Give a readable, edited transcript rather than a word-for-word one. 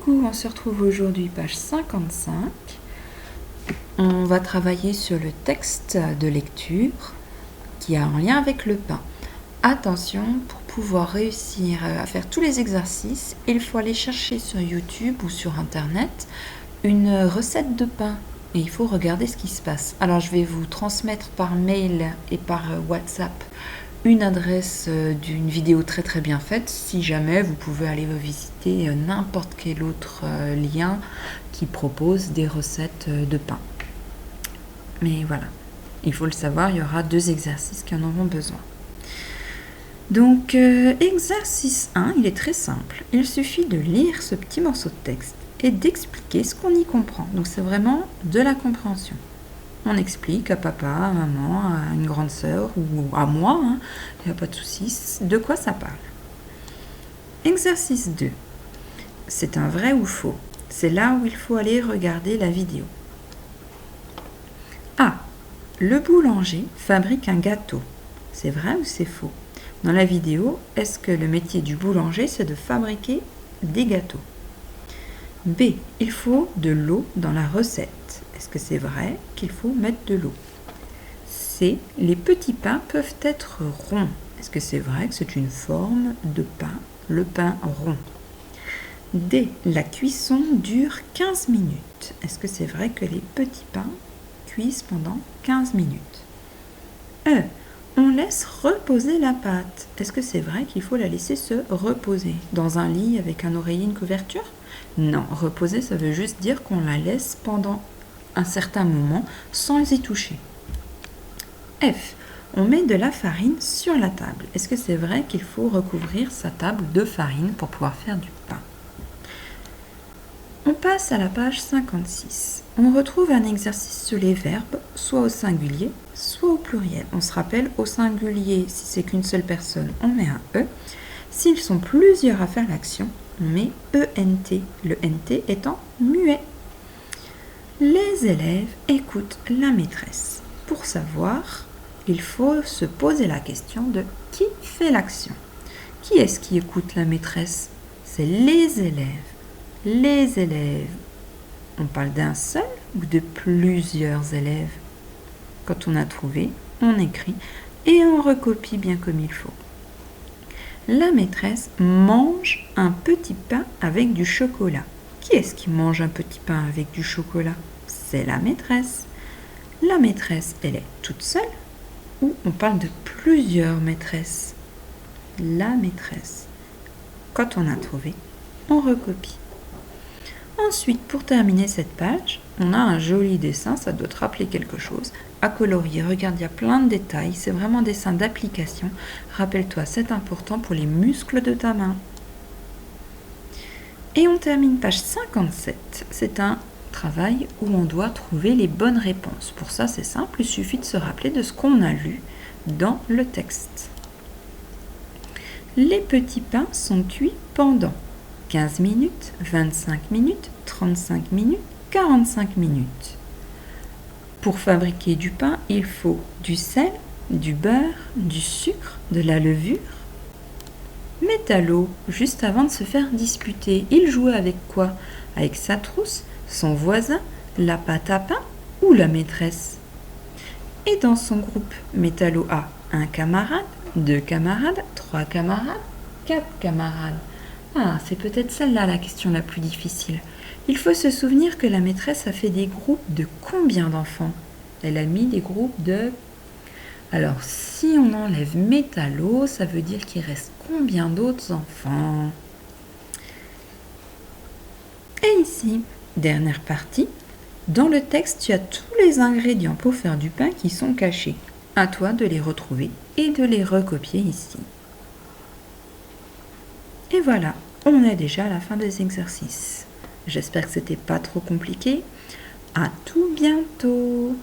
Coucou, on se retrouve aujourd'hui page 55. On va travailler sur le texte de lecture qui a un lien avec le pain. Attention, pour pouvoir réussir à faire tous les exercices, il faut aller chercher sur YouTube ou sur Internet une recette de pain. Et il faut regarder ce qui se passe. Alors je vais vous transmettre par mail et par WhatsApp une adresse d'une vidéo très bien faite. Si jamais, vous pouvez aller visiter n'importe quel autre lien qui propose des recettes de pain. Mais voilà, il faut le savoir, il y aura 2 exercices qui en auront besoin. Donc, exercice 1, il est très simple. Il suffit de lire ce petit morceau de texte et d'expliquer ce qu'on y comprend. Donc, c'est vraiment de la compréhension. On explique à papa, à maman, à une grande sœur ou à moi, il n'y a pas de souci, de quoi ça parle. Exercice 2. C'est un vrai ou faux. C'est là où il faut aller regarder la vidéo. A. Le boulanger fabrique un gâteau. C'est vrai ou c'est faux? Dans la vidéo, est-ce que le métier du boulanger, c'est de fabriquer des gâteaux? B. Il faut de l'eau dans la recette. Est-ce que c'est vrai qu'il faut mettre de l'eau? C. Les petits pains peuvent être ronds. Est-ce que c'est vrai que c'est une forme de pain, le pain rond? D. La cuisson dure 15 minutes. Est-ce que c'est vrai que les petits pains cuisent pendant 15 minutes? E. On laisse reposer la pâte. Est-ce que c'est vrai qu'il faut la laisser se reposer? Dans un lit avec un oreiller, une couverture? Non, reposer, ça veut juste dire qu'on la laisse pendant un certain moment sans y toucher. F. On met de la farine sur la table. Est-ce que c'est vrai qu'il faut recouvrir sa table de farine pour pouvoir faire du pain? On passe à la page 56. On retrouve un exercice sur les verbes, soit au singulier, soit au pluriel. On se rappelle, au singulier, si c'est qu'une seule personne, on met un E. S'ils sont plusieurs à faire l'action, on met ENT, le NT étant muet. Les élèves écoutent la maîtresse. Pour savoir, il faut se poser la question de qui fait l'action. Qui est-ce qui écoute la maîtresse? C'est les élèves. Les élèves, on parle d'un seul ou de plusieurs élèves? Quand on a trouvé, on écrit et on recopie bien comme il faut. La maîtresse mange un petit pain avec du chocolat. Qui est-ce qui mange un petit pain avec du chocolat? C'est la maîtresse. La maîtresse, elle est toute seule ou on parle de plusieurs maîtresses? La maîtresse. Quand on a trouvé, on recopie. Ensuite, pour terminer cette page, on a un joli dessin, ça doit te rappeler quelque chose, à colorier. Regarde, il y a plein de détails, c'est vraiment un dessin d'application. Rappelle-toi, c'est important pour les muscles de ta main. Et on termine page 57. C'est un travail où on doit trouver les bonnes réponses. Pour ça, c'est simple, il suffit de se rappeler de ce qu'on a lu dans le texte. Les petits pains sont cuits pendant 15 minutes, 25 minutes, 35 minutes, 45 minutes. Pour fabriquer du pain, il faut du sel, du beurre, du sucre, de la levure. Métallo, juste avant de se faire disputer, il jouait avec quoi? Avec sa trousse, son voisin, la pâte à pain ou la maîtresse? Et dans son groupe, Métallo a un camarade, 2 camarades, 3 camarades, 4 camarades. Ah, c'est peut-être celle-là la question la plus difficile. Il faut se souvenir que la maîtresse a fait des groupes de combien d'enfants? Elle a mis des groupes de... Alors, si on enlève Métallo, ça veut dire qu'il reste combien d'autres enfants? Et ici, dernière partie, dans le texte, tu as tous les ingrédients pour faire du pain qui sont cachés. À toi de les retrouver et de les recopier ici. Et voilà, on est déjà à la fin des exercices. J'espère que c'était pas trop compliqué. À tout bientôt!